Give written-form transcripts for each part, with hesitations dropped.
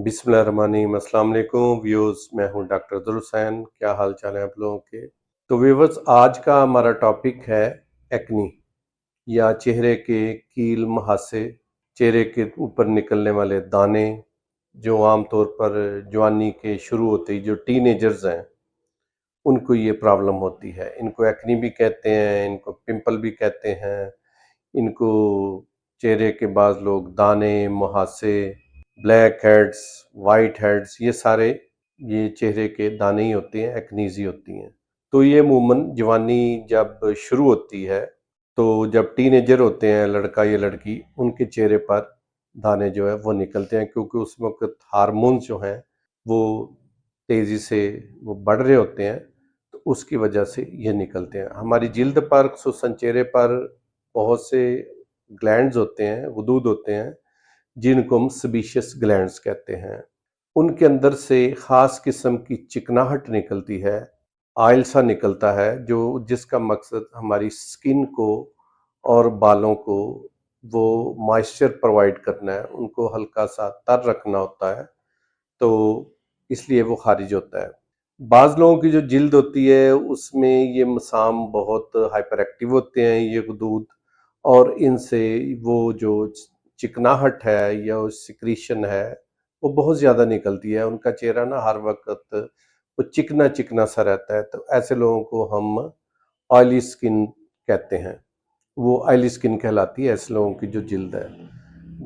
बिस्मिल्लाहिर्रहमानिर्रहीम। अस्सलाम वालेकुम व्यूअर्स, मैं हूं डॉक्टर अब्दुल हुसैन। क्या हाल चाल है आप लोगों के? तो व्यूअर्स, आज का हमारा टॉपिक है एक्नी या चेहरे के कील मुहासे, चेहरे के ऊपर निकलने वाले दाने जो आम तौर पर जवानी के शुरू होते ही जो टीनेजर्स हैं उनको ये प्रॉब्लम होती है। इनको एक्नी भी कहते हैं, इनको पिंपल भी कहते हैं, इनको चेहरे के बाज़ लोग दाने, मुहासे, ब्लैक हेड्स, वाइट हेड्स, ये सारे ये चेहरे के दाने ही होते हैं, एक्नीज़ ही होती हैं। तो ये अमूमन जवानी जब शुरू होती है, तो जब टीनेजर होते हैं लड़का या लड़की, उनके चेहरे पर दाने जो है वो निकलते हैं, क्योंकि उस वक्त हार्मोन्स जो हैं वो तेज़ी से वो बढ़ रहे होते हैं, तो उसकी वजह से ये निकलते हैं। हमारी जिल्द पर, खुसूसन चेहरे पर बहुत से ग्लैंड्स होते हैं, गुदूद होते हैं, जिनको हम सेबेशियस ग्लैंड्स कहते हैं। उनके अंदर से ख़ास किस्म की चिकनाहट निकलती है, ऑयल सा निकलता है, जो जिसका मकसद हमारी स्किन को और बालों को वो मॉइस्चर प्रोवाइड करना है, उनको हल्का सा तर रखना होता है, तो इसलिए वो खारिज होता है। बाज़ लोगों की जो जिल्द होती है उसमें ये मसाम बहुत हाइपर एक्टिव होते हैं, ये गुदूद, और इनसे वो जो चिकनाहट है या सिक्रीशन है वो बहुत ज़्यादा निकलती है। उनका चेहरा ना हर वक्त वो चिकना चिकना सा रहता है, तो ऐसे लोगों को हम ऑयली स्किन कहते हैं। वो ऑयली स्किन कहलाती है ऐसे लोगों की जो जिल्द है।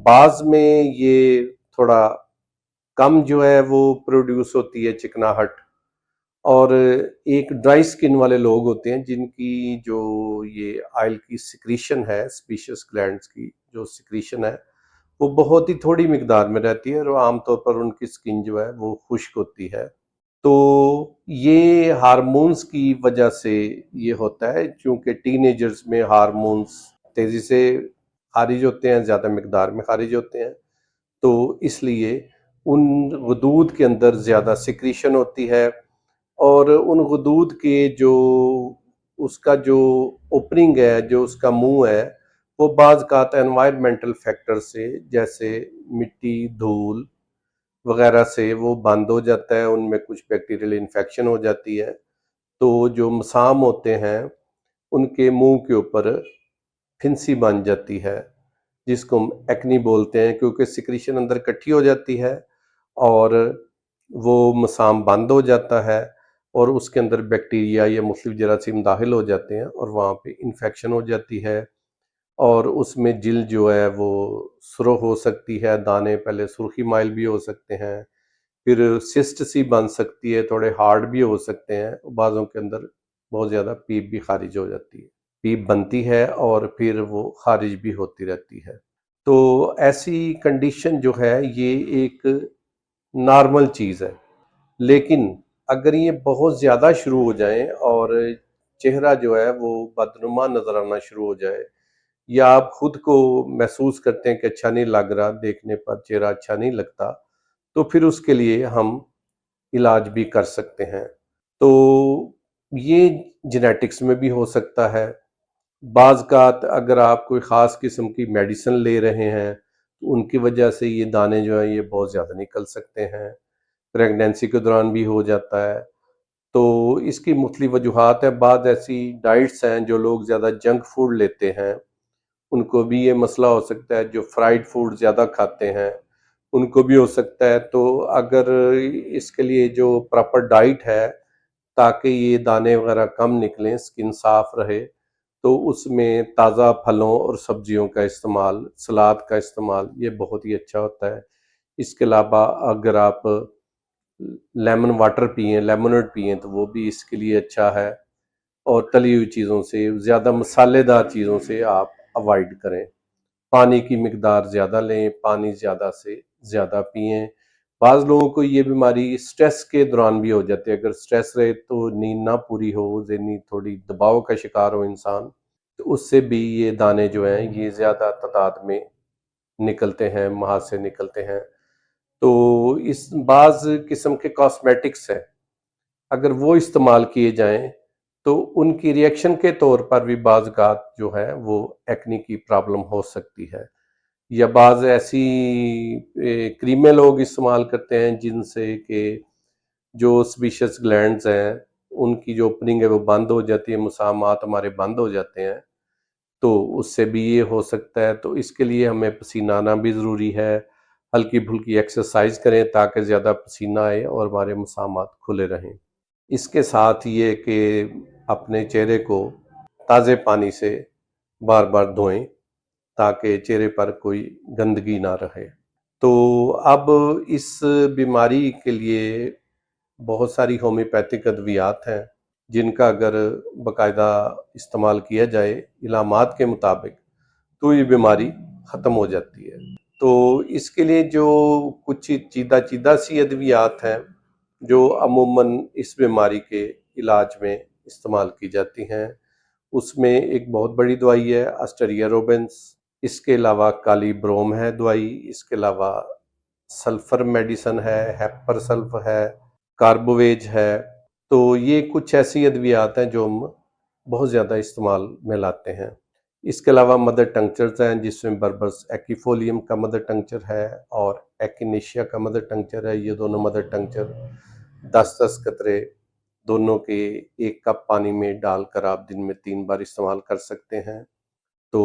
बाज़ में ये थोड़ा कम जो है वो प्रोड्यूस होती है चिकनाहट, और एक ड्राई स्किन वाले लोग होते हैं जिनकी जो ये ऑयल की सिक्रीशन है, स्पीशियस ग्लैंड्स की जो सिक्रीशन है वो बहुत ही थोड़ी मिकदार में रहती है, और आमतौर पर उनकी स्किन जो है वो खुश्क होती है। तो ये हार्मोन्स की वजह से ये होता है, क्योंकि टीनेजर्स में हार्मोन्स तेज़ी से खारिज होते हैं, ज़्यादा मिकदार में खारिज होते हैं, तो इसलिए उन गदूद के अंदर ज़्यादा सिक्रीशन होती है, और उन गदूद के जो उसका जो ओपनिंग है, जो उसका मुंह है, वो बाज़ ज़ात एनवायरमेंटल फैक्टर से, जैसे मिट्टी, धूल वगैरह से वो बंद हो जाता है, उनमें कुछ बैक्टीरियल इन्फेक्शन हो जाती है, तो जो मसाम होते हैं उनके मुंह के ऊपर फिंसी बन जाती है, जिसको हम एक्नी बोलते हैं, क्योंकि सिक्रीशन अंदर इकट्ठी हो जाती है और वो मसाम बंद हो जाता है, और उसके अंदर बैक्टीरिया या मुख्तलिफ जरासीम दाखिल हो जाते हैं और वहाँ पे इन्फेक्शन हो जाती है, और उसमें जिल्द जो है वो सुर्ख हो सकती है, दाने पहले सुर्खी माइल भी हो सकते हैं, फिर सिस्ट सी बन सकती है, थोड़े हार्ड भी हो सकते हैं, बाज़ों के अंदर बहुत ज़्यादा पीप भी खारिज हो जाती है, पीप बनती है और फिर वो खारिज भी होती रहती है। तो ऐसी कंडीशन जो है ये एक नॉर्मल चीज़ है, लेकिन अगर ये बहुत ज़्यादा शुरू हो जाए और चेहरा जो है वो बदनुमा नज़र आना शुरू हो जाए, या आप खुद को महसूस करते हैं कि अच्छा नहीं लग रहा, देखने पर चेहरा अच्छा नहीं लगता, तो फिर उसके लिए हम इलाज भी कर सकते हैं। तो ये जेनेटिक्स में भी हो सकता है। बाज़ अगर आप कोई ख़ास किस्म की मेडिसिन ले रहे हैं, तो उनकी वजह से ये दाने जो हैं ये बहुत ज़्यादा निकल सकते हैं। प्रेगनेंसी के दौरान भी हो जाता है। तो इसकी मुख्तलिफ वजूहात है। बाद ऐसी डाइट्स हैं, जो लोग ज़्यादा जंक फूड लेते हैं उनको भी ये मसला हो सकता है। जो फ्राइड फूड ज़्यादा खाते हैं उनको भी हो सकता है। तो अगर इसके लिए जो प्रॉपर डाइट है, ताकि ये दाने वगैरह कम निकलें, स्किन साफ रहे, तो उसमें ताज़ा फलों और सब्जियों का इस्तेमाल, सलाद का इस्तेमाल, ये बहुत ही अच्छा होता है। इसके अलावा अगर आप लेमन वाटर पिएँ, लेमनेड पिएँ, तो वो भी इसके लिए अच्छा है। और तली हुई चीज़ों से, ज़्यादा मसालेदार चीज़ों से आप अवॉइड करें। पानी की मिकदार ज़्यादा लें, पानी ज़्यादा से ज़्यादा पिएँ। बाज़ लोगों को ये बीमारी स्ट्रेस के दौरान भी हो जाती है। अगर स्ट्रेस रहे तो नींद ना पूरी हो, ज़हनी थोड़ी दबाव का शिकार हो इंसान, तो उससे भी ये दाने जो हैं ये ज़्यादा तादाद में निकलते हैं, मुहासे निकलते हैं। तो इस बाज़ किस्म के कॉस्मेटिक्स हैं, अगर वो इस्तेमाल किए जाएँ, तो उनकी रिएक्शन के तौर पर भी बाज़ जो है वो एक्ने की प्रॉब्लम हो सकती है। یا بعض ایسی کریمیں لوگ استعمال کرتے ہیں جن سے کہ جو سبیشس گلینڈز ہیں ان کی جو اوپننگ ہے وہ بند ہو جاتی ہے، مسامات ہمارے بند ہو جاتے ہیں، تو اس سے بھی یہ ہو سکتا ہے۔ تو اس کے لیے ہمیں پسینہ آنا بھی ضروری ہے، ہلکی پھلکی ایکسرسائز کریں تاکہ زیادہ پسینہ آئے اور ہمارے مسامات کھلے رہیں۔ اس کے ساتھ یہ کہ اپنے چہرے کو تازے پانی سے بار بار دھوئیں تاکہ چہرے پر کوئی گندگی نہ رہے۔ تو اب اس بیماری کے لیے بہت ساری ہومیوپیتھک ادویات ہیں جن کا اگر باقاعدہ استعمال کیا جائے علامات کے مطابق تو یہ بیماری ختم ہو جاتی ہے۔ تو اس کے لیے جو کچھ چیدہ سی ادویات ہیں جو عموماً اس بیماری کے علاج میں استعمال کی جاتی ہیں، اس میں ایک بہت بڑی دوائی ہے اسٹریا روبنس، اس کے علاوہ کالی بروم ہے دوائی، اس کے علاوہ سلفر میڈیسن ہے، ہیپر سلف ہے، کاربویج ہے۔ تو یہ کچھ ایسی ادویات ہیں جو ہم بہت زیادہ استعمال میں لاتے ہیں۔ اس کے علاوہ مدر ٹنکچرز ہیں جس میں بربس ایکیفولیم کا مدر ٹنکچر ہے اور ایکینیشیا کا مدر ٹنکچر ہے۔ یہ دونوں مدر ٹنکچر 10 قطرے دونوں کے 1 کپ پانی میں ڈال کر آپ دن میں 3 بار استعمال کر سکتے ہیں، تو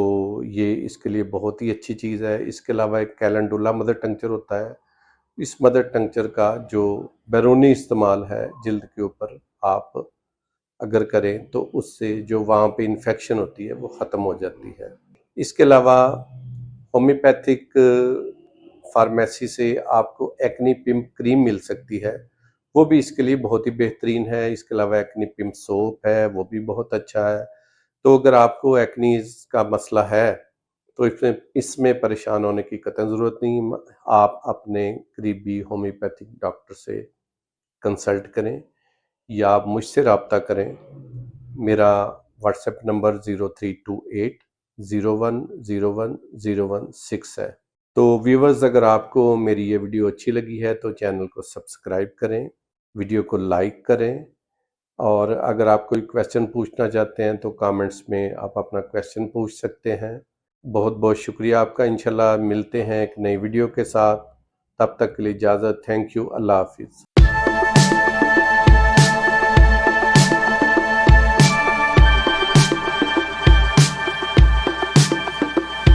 یہ اس کے لیے بہت ہی اچھی چیز ہے۔ اس کے علاوہ ایک کیلنڈولا مدر ٹنکچر ہوتا ہے، اس مدر ٹنکچر کا جو بیرونی استعمال ہے جلد کے اوپر آپ اگر کریں تو اس سے جو وہاں پہ انفیکشن ہوتی ہے وہ ختم ہو جاتی ہے۔ اس کے علاوہ ہومیوپیتھک فارمیسی سے آپ کو ایکنی پمپ کریم مل سکتی ہے، وہ بھی اس کے لیے بہت ہی بہترین ہے۔ اس کے علاوہ ایکنی پمپ سوپ ہے، وہ بھی بہت اچھا ہے۔ تو اگر آپ کو ایکنیز کا مسئلہ ہے تو اس میں پریشان ہونے کی قطعاً ضرورت نہیں، آپ اپنے قریبی ہومیوپیتھک ڈاکٹر سے کنسلٹ کریں یا آپ مجھ سے رابطہ کریں۔ میرا واٹس ایپ نمبر 032801010116 ہے۔ تو ویورز، اگر آپ کو میری یہ ویڈیو اچھی لگی ہے تو چینل کو سبسکرائب کریں، ویڈیو کو لائک کریں، اور اگر آپ کوئی کویسچن پوچھنا چاہتے ہیں تو کامنٹس میں آپ اپنا کویسچن پوچھ سکتے ہیں۔ بہت بہت شکریہ آپ کا۔ انشاءاللہ ملتے ہیں ایک نئی ویڈیو کے ساتھ، تب تک کے لیے اجازت۔ تھینک یو، اللہ حافظ۔